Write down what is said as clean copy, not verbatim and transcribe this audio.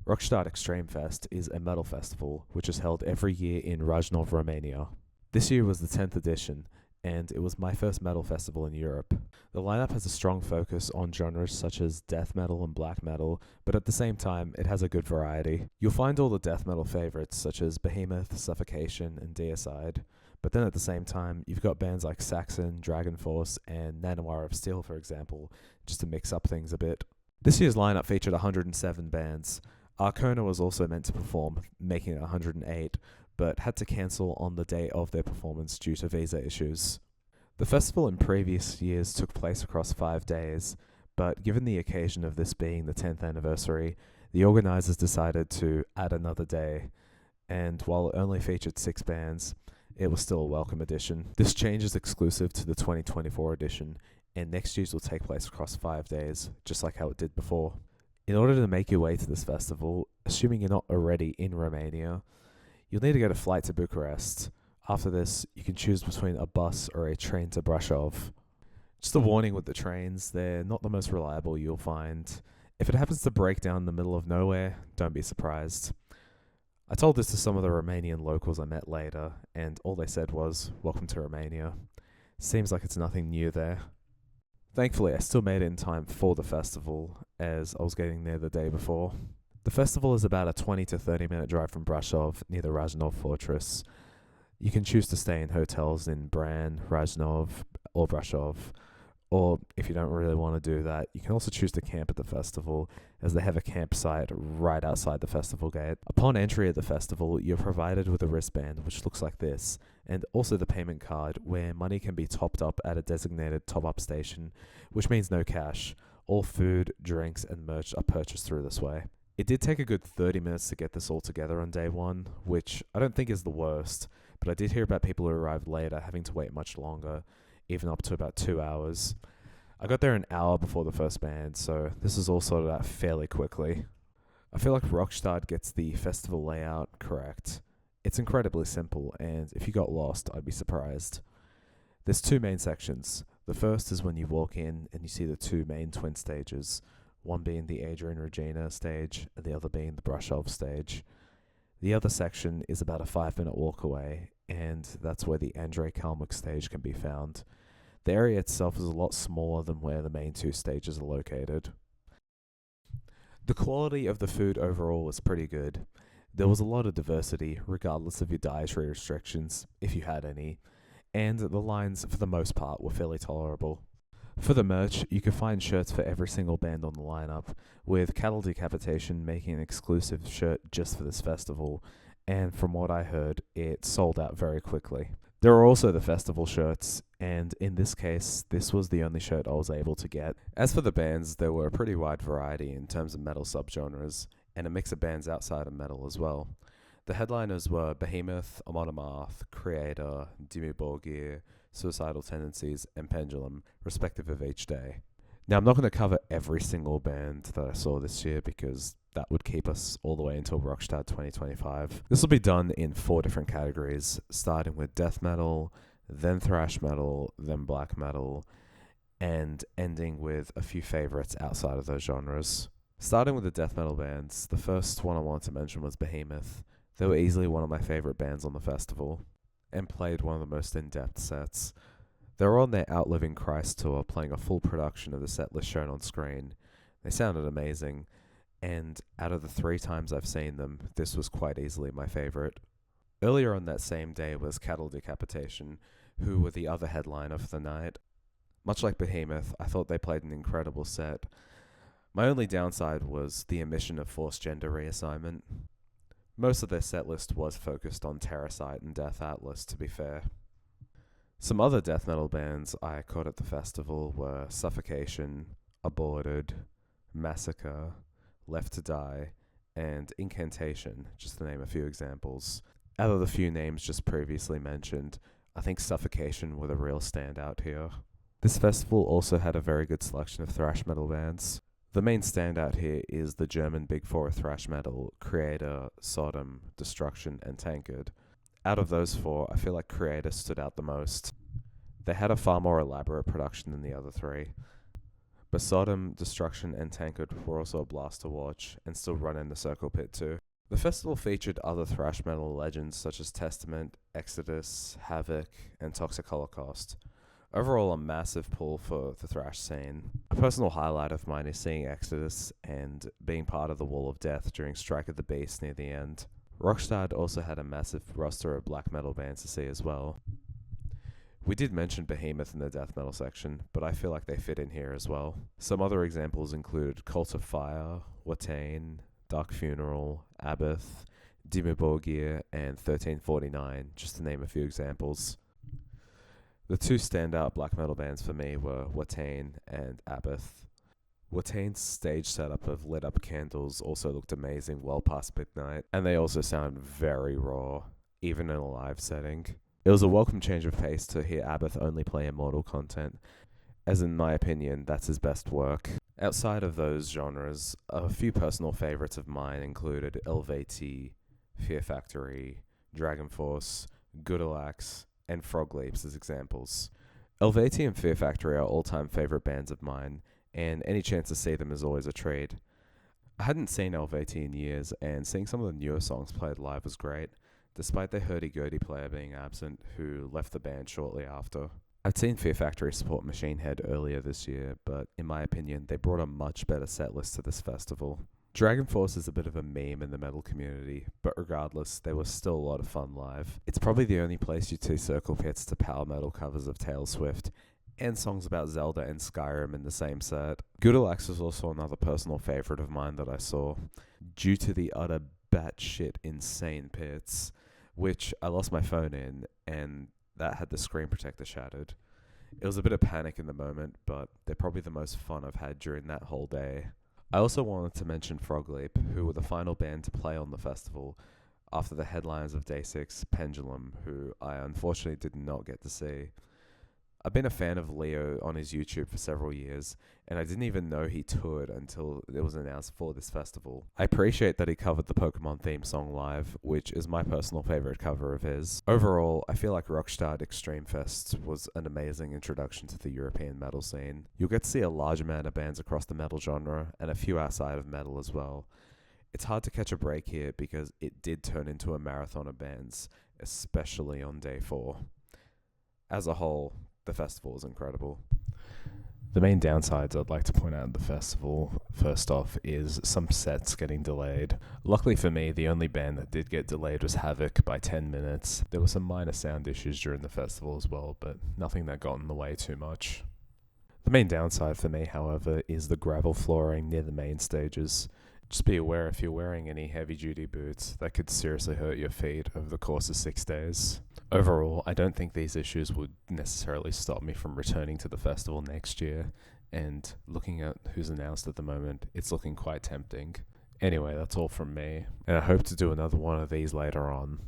Rockstadt Extreme Fest is a metal festival which is held every year in Rajnov, Romania. This year was the 10th edition, and it was my first metal festival in Europe. The lineup has a strong focus on genres such as death metal and black metal, but at the same time, it has a good variety. You'll find all the death metal favorites such as Behemoth, Suffocation, and Deicide, but then at the same time, you've got bands like Saxon, Dragon Force, and Nanowire of Steel, for example, just to mix up things a bit. This year's lineup featured 107 bands. Arcona was also meant to perform, making it 108, but had to cancel on the day of their performance due to visa issues. The festival in previous years took place across 5 days, but given the occasion of this being the 10th anniversary, the organisers decided to add another day, and while it only featured 6 bands, it was still a welcome addition. This change is exclusive to the 2024 edition, and next year's will take place across 5 days, just like how it did before. In order to make your way to this festival, assuming you're not already in Romania, you'll need to get a flight to Bucharest. After this, you can choose between a bus or a train to Brasov. Just a warning with the trains, they're not the most reliable you'll find. If it happens to break down in the middle of nowhere, don't be surprised. I told this to some of the Romanian locals I met later, and all they said was, "Welcome to Romania." Seems like it's nothing new there. Thankfully, I still made it in time for the festival, as I was getting there the day before. The festival is about a 20 to 30 minute drive from Brasov, near the Rajnov fortress. You can choose to stay in hotels in Bran, Rajnov, or Brasov, or if you don't really want to do that, you can also choose to camp at the festival, as they have a campsite right outside the festival gate. Upon entry at the festival, you're provided with a wristband, which looks like this, and also the payment card, where money can be topped up at a designated top-up station, which means no cash. All food, drinks, and merch are purchased through this way. It did take a good 30 minutes to get this all together on day one, which I don't think is the worst, but I did hear about people who arrived later having to wait much longer, even up to about 2 hours. I got there an hour before the first band, so this is all sorted out fairly quickly. I feel like Rockstadt gets the festival layout correct. It's incredibly simple, and if you got lost, I'd be surprised. There's 2 main sections. The first is when you walk in and you see the 2 main twin stages, one being the Adrian Regina stage and the other being the Brasov stage. The other section is about a 5-minute walk away, and that's where the Andrei Kalmuk stage can be found. The area itself is a lot smaller than where the main 2 stages are located. The quality of the food overall was pretty good. There was a lot of diversity, regardless of your dietary restrictions, if you had any, and the lines, for the most part, were fairly tolerable. For the merch, you could find shirts for every single band on the lineup, with Cattle Decapitation making an exclusive shirt just for this festival, and from what I heard, it sold out very quickly. There are also the festival shirts, and in this case, this was the only shirt I was able to get. As for the bands, there were a pretty wide variety in terms of metal subgenres, and a mix of bands outside of metal as well. The headliners were Behemoth, Amon Amarth, Creator, Dimmu Borgir, Suicidal Tendencies, and Pendulum, respective of each day. Now, I'm not going to cover every single band that I saw this year because that would keep us all the way until Rockstadt 2025. This will be done in 4 different categories, starting with death metal, then thrash metal, then black metal, and ending with a few favorites outside of those genres. Starting with the death metal bands, the first one I wanted to mention was Behemoth. They were easily one of my favorite bands on the festival, and played one of the most in-depth sets. They were on their Outliving Christ tour, playing a full production of the set list shown on screen. They sounded amazing, and out of the 3 times I've seen them, this was quite easily my favorite. Earlier on that same day was Cattle Decapitation, who were the other headliner for the night. Much like Behemoth, I thought they played an incredible set. My only downside was the omission of forced gender reassignment. Most of their set list was focused on Terracite and Death Atlas, to be fair. Some other death metal bands I caught at the festival were Suffocation, Aborted, Massacre, Left to Die, and Incantation, just to name a few examples. Out of the few names just previously mentioned, I think Suffocation were the real standout here. This festival also had a very good selection of thrash metal bands. The main standout here is the German Big Four of thrash metal, Creator, Sodom, Destruction, and Tankard. Out of those 4, I feel like Creator stood out the most. They had a far more elaborate production than the other 3. But Sodom, Destruction, and Tankard were also a blast to watch, and still run in the Circle Pit too. The festival featured other thrash metal legends such as Testament, Exodus, Havoc, and Toxic Holocaust. Overall, a massive pull for the thrash scene. A personal highlight of mine is seeing Exodus and being part of the Wall of Death during Strike of the Beast near the end. Rockstadt also had a massive roster of black metal bands to see as well. We did mention Behemoth in the death metal section, but I feel like they fit in here as well. Some other examples include Cult of Fire, Watain, Dark Funeral, Abath, Dimmu Borgir, and 1349, just to name a few examples. The two standout black metal bands for me were Watain and Abath. Watain's stage setup of lit up candles also looked amazing well past midnight, and they also sound very raw, even in a live setting. It was a welcome change of pace to hear Abath only play Immortal content, as in my opinion, that's his best work. Outside of those genres, a few personal favourites of mine included LVT, Fear Factory, Dragon Force, Goodalax, and Frog Leaps as examples. LVT and Fear Factory are all-time favourite bands of mine, and any chance to see them is always a treat. I hadn't seen LVT in years, and seeing some of the newer songs played live was great, despite their hurdy-gurdy player being absent, who left the band shortly after. I'd seen Fear Factory support Machine Head earlier this year, but in my opinion, they brought a much better setlist to this festival. Dragon Force is a bit of a meme in the metal community, but regardless, they were still a lot of fun live. It's probably the only place you'd see Circle Pits to power metal covers of Taylor Swift, and songs about Zelda and Skyrim in the same set. Goodalax was also another personal favourite of mine that I saw, due to the utter batshit insane pits, which I lost my phone in, and that had the screen protector shattered. It was a bit of panic in the moment, but they're probably the most fun I've had during that whole day. I also wanted to mention Frog Leap, who were the final band to play on the festival after the headliners of Day 6, Pendulum, who I unfortunately did not get to see. I've been a fan of Leo on his YouTube for several years, and I didn't even know he toured until it was announced for this festival. I appreciate that he covered the Pokemon theme song live, which is my personal favourite cover of his. Overall, I feel like Rockstadt Extreme Fest was an amazing introduction to the European metal scene. You'll get to see a large amount of bands across the metal genre, and a few outside of metal as well. It's hard to catch a break here because it did turn into a marathon of bands, especially on day 4. As a whole, the festival is incredible. The main downsides I'd like to point out at the festival, first off, is some sets getting delayed. Luckily for me, the only band that did get delayed was Havoc by 10 minutes. There were some minor sound issues during the festival as well, but nothing that got in the way too much. The main downside for me, however, is the gravel flooring near the main stages. Just be aware if you're wearing any heavy-duty boots, that could seriously hurt your feet over the course of 6 days. Overall, I don't think these issues would necessarily stop me from returning to the festival next year, and looking at who's announced at the moment, it's looking quite tempting. Anyway, that's all from me, and I hope to do another one of these later on.